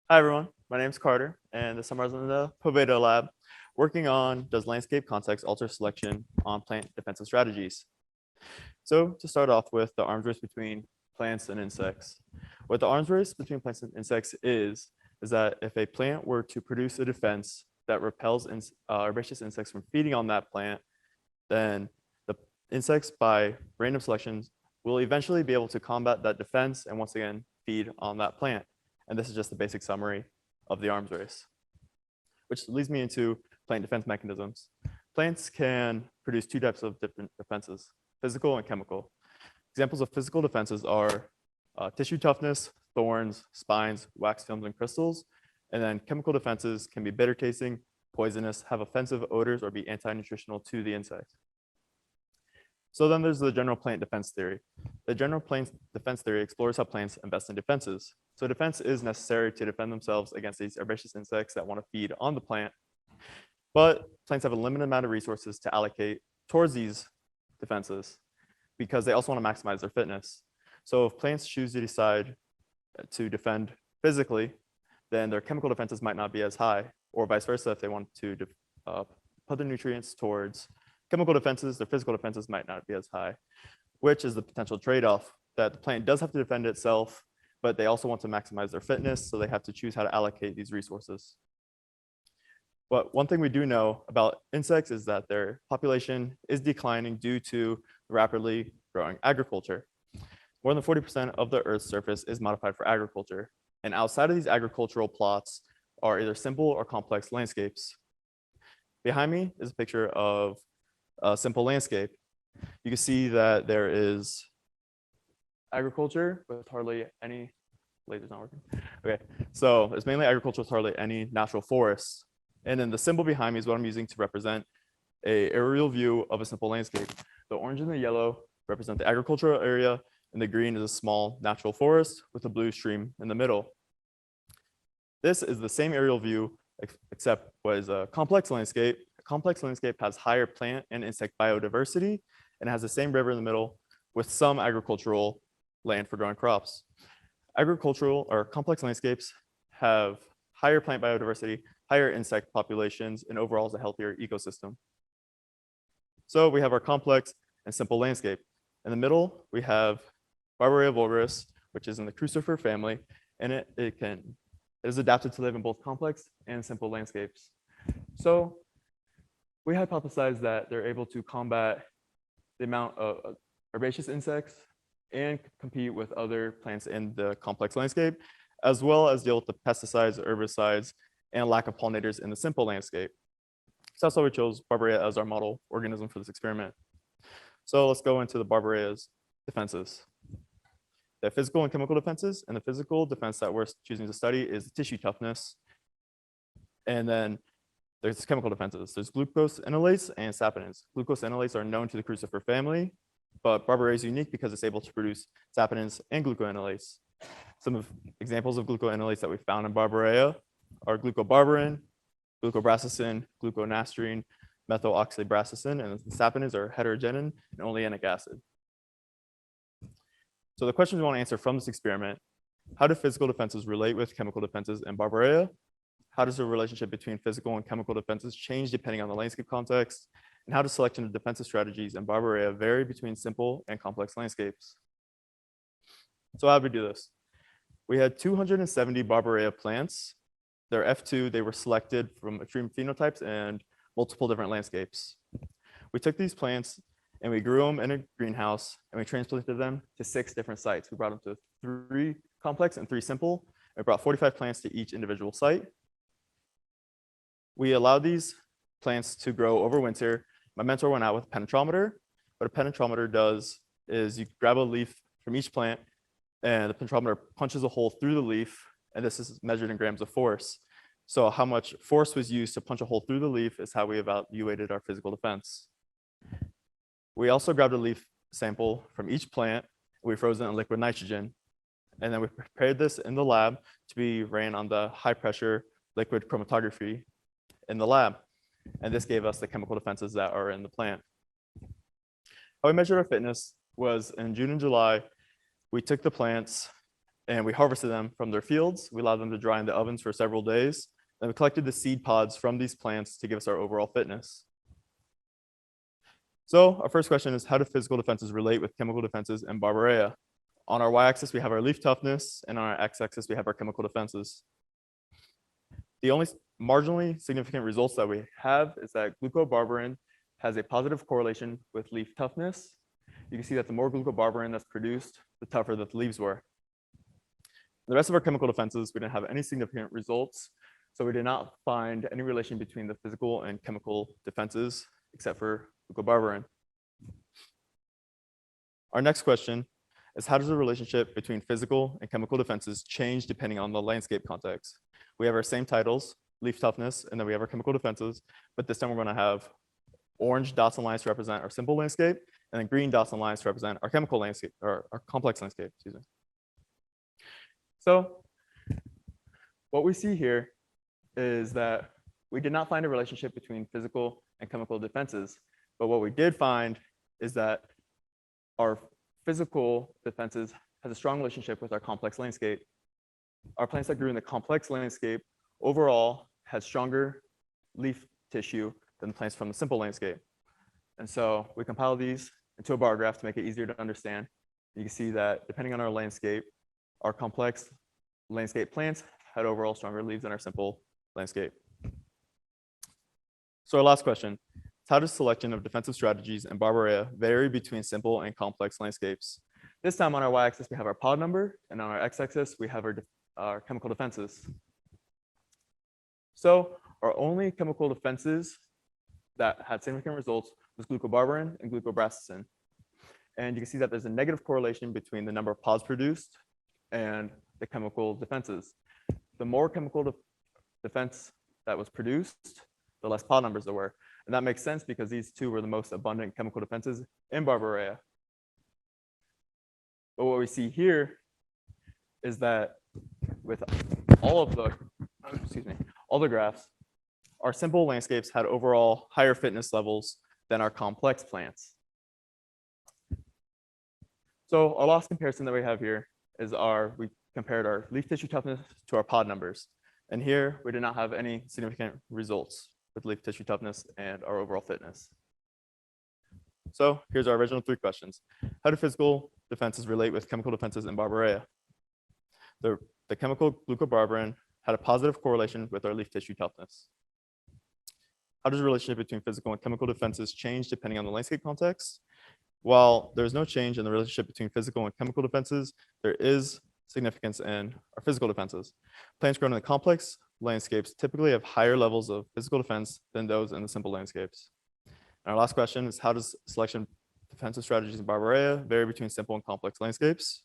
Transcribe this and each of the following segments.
Hi, everyone. My name is Carter, and this summer I was in the Poveda lab working on does landscape context alter selection on plant defensive strategies. So to start off with the arms race between plants and insects. What the arms race between plants and insects is that if a plant were to produce a defense that repels herbaceous insects from feeding on that plant, then the insects by random selections will eventually be able to combat that defense and once again feed on that plant. And this is just the basic summary of the arms race, which leads me into plant defense mechanisms. Plants can produce two types of different defenses, physical and chemical. Examples of physical defenses are tissue toughness, thorns, spines, wax films, and crystals. And then chemical defenses can be bitter tasting, poisonous, have offensive odors, or be anti-nutritional to the insect. So then there's the general plant defense theory. The general plant defense theory explores how plants invest in defenses. So defense is necessary to defend themselves against these herbaceous insects that want to feed on the plant. But plants have a limited amount of resources to allocate towards these defenses because they also want to maximize their fitness. So if plants choose to decide to defend physically, then their chemical defenses might not be as high, or vice versa. If they want to put their nutrients towards chemical defenses, their physical defenses might not be as high, which is the potential trade-off that the plant does have to defend itself, but they also want to maximize their fitness, so they have to choose how to allocate these resources. But one thing we do know about insects is that their population is declining due to rapidly growing agriculture. More than 40% of the Earth's surface is modified for agriculture. And outside of these agricultural plots are either simple or complex landscapes. Behind me is a picture of a simple landscape. You can see that there is agriculture with hardly any, laser's not working. Okay, so it's mainly agriculture with hardly any natural forests. And then the symbol behind me is what I'm using to represent an aerial view of a simple landscape. The orange and the yellow represent the agricultural area, and the green is a small natural forest with a blue stream in the middle. This is the same aerial view, except was a complex landscape. A complex landscape has higher plant and insect biodiversity, and has the same river in the middle with some agricultural land for growing crops. Agricultural or complex landscapes have higher plant biodiversity, higher insect populations, and overall is a healthier ecosystem. So we have our complex and simple landscape. In the middle, we have Barbaria vulgaris, which is in the crucifer family, and it is adapted to live in both complex and simple landscapes. So we hypothesize that they're able to combat the amount of herbaceous insects and compete with other plants in the complex landscape, as well as deal with the pesticides, herbicides, and lack of pollinators in the simple landscape. So that's why we chose Barbaria as our model organism for this experiment. So let's go into the Barbaria's defenses. The physical and chemical defenses, and the physical defense that we're choosing to study is tissue toughness. And then there's chemical defenses. There's glucose enolates and saponins. Glucose enolates are known to the crucifer family, but Barbaria is unique because it's able to produce saponins and glucoenolates. Some of examples of glucoenolates that we found in Barbaria are glucobarbarin, glucobrasicin, gluconastrine, methoxybrasicin, and the saponins are heterogenin and oleanic acid. So the questions we want to answer from this experiment: how do physical defenses relate with chemical defenses in Barbaria? How does the relationship between physical and chemical defenses change depending on the landscape context? And how does selection of defensive strategies in Barbaria vary between simple and complex landscapes? So how did we do this? We had 270 Barbaria plants. They're F2, they were selected from extreme phenotypes and multiple different landscapes. We took these plants and we grew them in a greenhouse and we transplanted them to 6 different sites. We brought them to 3 complex and 3 simple. We brought 45 plants to each individual site. We allowed these plants to grow over winter. My mentor went out with a penetrometer. What a penetrometer does is you grab a leaf from each plant and the penetrometer punches a hole through the leaf, and this is measured in grams of force. So how much force was used to punch a hole through the leaf is how we evaluated our physical defense. We also grabbed a leaf sample from each plant. We froze it in liquid nitrogen. And then we prepared this in the lab to be ran on the high pressure liquid chromatography in the lab. And this gave us the chemical defenses that are in the plant. How we measured our fitness was in June and July, we took the plants and we harvested them from their fields. We allowed them to dry in the ovens for several days. Then we collected the seed pods from these plants to give us our overall fitness. So our first question is, how do physical defenses relate with chemical defenses in Barbaria? On our y-axis, we have our leaf toughness, and on our x-axis, we have our chemical defenses. The only marginally significant results that we have is that glucobarbarin has a positive correlation with leaf toughness. You can see that the more glucobarbarin that's produced, the tougher that the leaves were. The rest of our chemical defenses, we didn't have any significant results. So we did not find any relation between the physical and chemical defenses, except for glucobarbarin. Our next question is, how does the relationship between physical and chemical defenses change depending on the landscape context? We have our same titles, leaf toughness, and then we have our chemical defenses, but this time we're going to have orange dots and lines to represent our simple landscape, and then green dots and lines to represent our chemical landscape, or our complex landscape, excuse me. So what we see here is that we did not find a relationship between physical and chemical defenses, but what we did find is that our physical defenses has a strong relationship with our complex landscape. Our plants that grew in the complex landscape overall had stronger leaf tissue than the plants from the simple landscape. And so we compiled these into a bar graph to make it easier to understand. You can see that depending on our landscape, our complex landscape plants had overall stronger leaves than our simple landscape. So our last question, how does selection of defensive strategies in Barbaria vary between simple and complex landscapes? This time on our y-axis, we have our pod number, and on our x-axis, we have our chemical defenses. So our only chemical defenses that had significant results was glucobarbarin and glucobrasicin. And you can see that there's a negative correlation between the number of pods produced and the chemical defenses. The more chemical defense that was produced, the less pod numbers there were. And that makes sense because these two were the most abundant chemical defenses in Barbaria. But what we see here is that with all the graphs, our simple landscapes had overall higher fitness levels than our complex plants. So our last comparison that we have here is we compared our leaf tissue toughness to our pod numbers. And here we did not have any significant results with leaf tissue toughness and our overall fitness. So here's our original 3 questions. How do physical defenses relate with chemical defenses in Barbaria? The chemical glucobarbarin had a positive correlation with our leaf tissue toughness. How does the relationship between physical and chemical defenses change depending on the landscape context? While there's no change in the relationship between physical and chemical defenses, there is significance in our physical defenses. Plants grown in the complex landscapes typically have higher levels of physical defense than those in the simple landscapes. And our last question is, how does selection defensive strategies in Barbaria vary between simple and complex landscapes?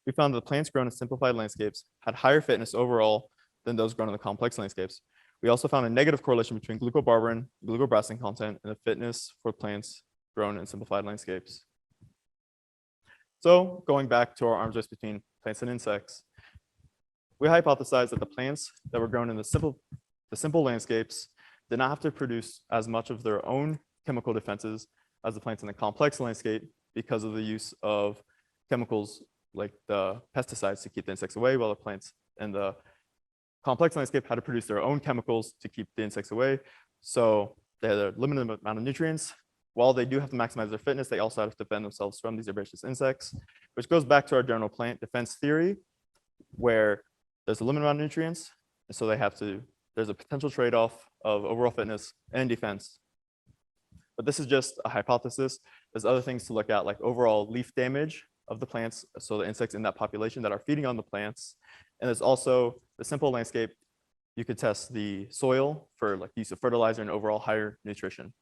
We found that the plants grown in simplified landscapes had higher fitness overall than those grown in the complex landscapes. We also found a negative correlation between glucobarbarin, glucobrasicin content, and the fitness for plants grown in simplified landscapes. So going back to our arms race between plants and insects, we hypothesized that the plants that were grown in the simple landscapes did not have to produce as much of their own chemical defenses as the plants in the complex landscape because of the use of chemicals like the pesticides to keep the insects away, while the plants in the complex landscape had to produce their own chemicals to keep the insects away. So they had a limited amount of nutrients. While they do have to maximize their fitness, they also have to defend themselves from these herbaceous insects, which goes back to our general plant defense theory, where there's a limited amount of nutrients, and so there's a potential trade-off of overall fitness and defense. But this is just a hypothesis. There's other things to look at, like overall leaf damage of the plants, so the insects in that population that are feeding on the plants. And there's also the simple landscape. You could test the soil for like use of fertilizer and overall higher nutrition.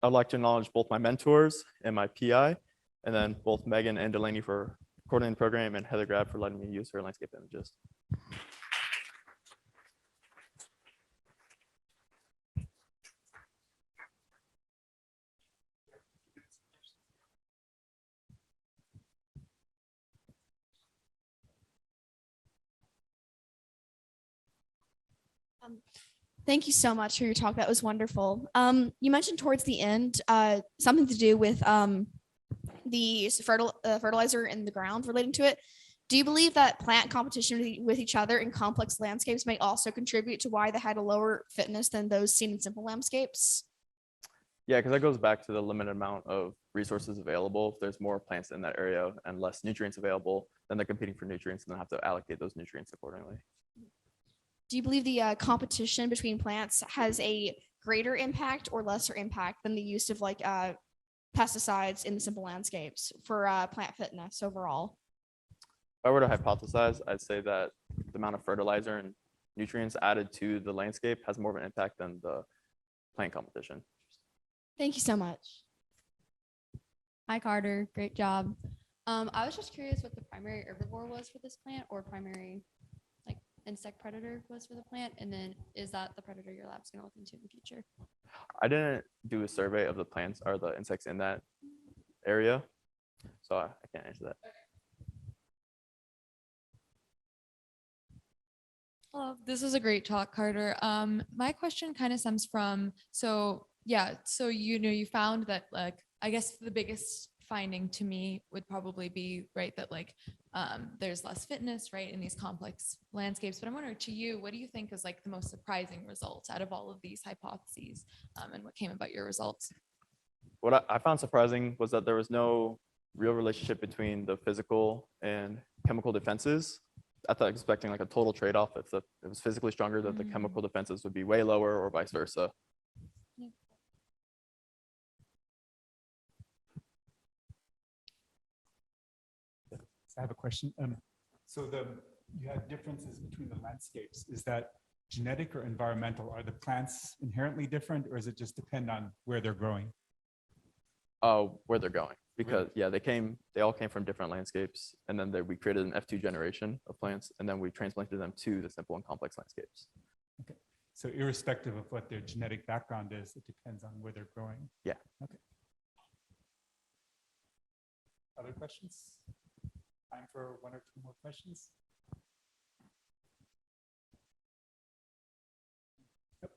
I'd like to acknowledge both my mentors and my PI, and then both Megan and Delaney for coordinating the program, and Heather Grab for letting me use her landscape images. Thank you so much for your talk. That was wonderful. You mentioned towards the end something to do with the fertilizer in the ground relating to it. Do you believe that plant competition with each other in complex landscapes may also contribute to why they had a lower fitness than those seen in simple landscapes? Yeah, because that goes back to the limited amount of resources available. If there's more plants in that area and less nutrients available, then they're competing for nutrients and they have to allocate those nutrients accordingly. Do you believe the competition between plants has a greater impact or lesser impact than the use of pesticides in the simple landscapes for plant fitness overall? If I were to hypothesize, I'd say that the amount of fertilizer and nutrients added to the landscape has more of an impact than the plant competition. Thank you so much. Hi, Carter. Great job. I was just curious what the primary herbivore was for this plant or primary insect predator was for the plant. And then is that the predator your lab's going to look into in the future? I didn't do a survey of the plants or the insects in that area, so I can't answer that. Hello, this is a great talk, Carter. My question kind of stems from, so you found that I guess the biggest finding to me would probably be right that there's less fitness right in these complex landscapes. But I'm wondering to you, what do you think is the most surprising results out of all of these hypotheses, and what came about your results? What I found surprising was that there was no real relationship between the physical and chemical defenses. I thought expecting a total trade-off. If it was physically stronger, that the chemical defenses would be way lower or vice versa. Yeah. I have a question. So you had differences between the landscapes. Is that genetic or environmental? Are the plants inherently different, or does it just depend on where they're growing? Where they're going, because they all came from different landscapes, and then we created an F2 generation of plants, and then we transplanted them to the simple and complex landscapes. Okay. So irrespective of what their genetic background is, it depends on where they're growing. Yeah. Okay. Other questions? Time for one or two more questions. Yep.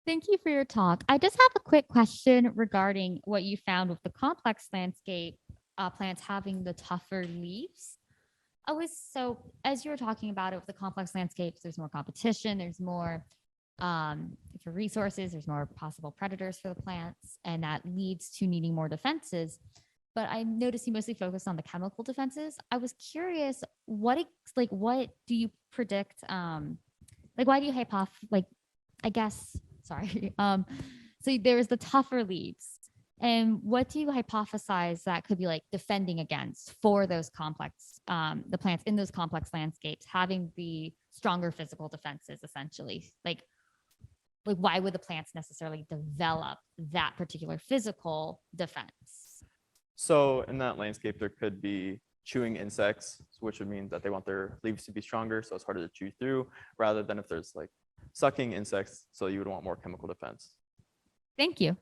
Thank you for your talk. I just have a quick question regarding what you found with the complex landscape plants having the tougher leaves. As you were talking about it with the complex landscapes, there's more competition, there's more for resources, there's more possible predators for the plants, and that leads to needing more defenses. But I noticed you mostly focused on the chemical defenses. I was curious, what do you predict? Why do you sorry. So there's the tougher leaves. And what do you hypothesize that could be defending against for those complex, the plants in those complex landscapes, having the stronger physical defenses, essentially? Why would the plants necessarily develop that particular physical defense? So in that landscape, there could be chewing insects, which would mean that they want their leaves to be stronger, so it's harder to chew through, rather than if there's sucking insects, so you would want more chemical defense. Thank you.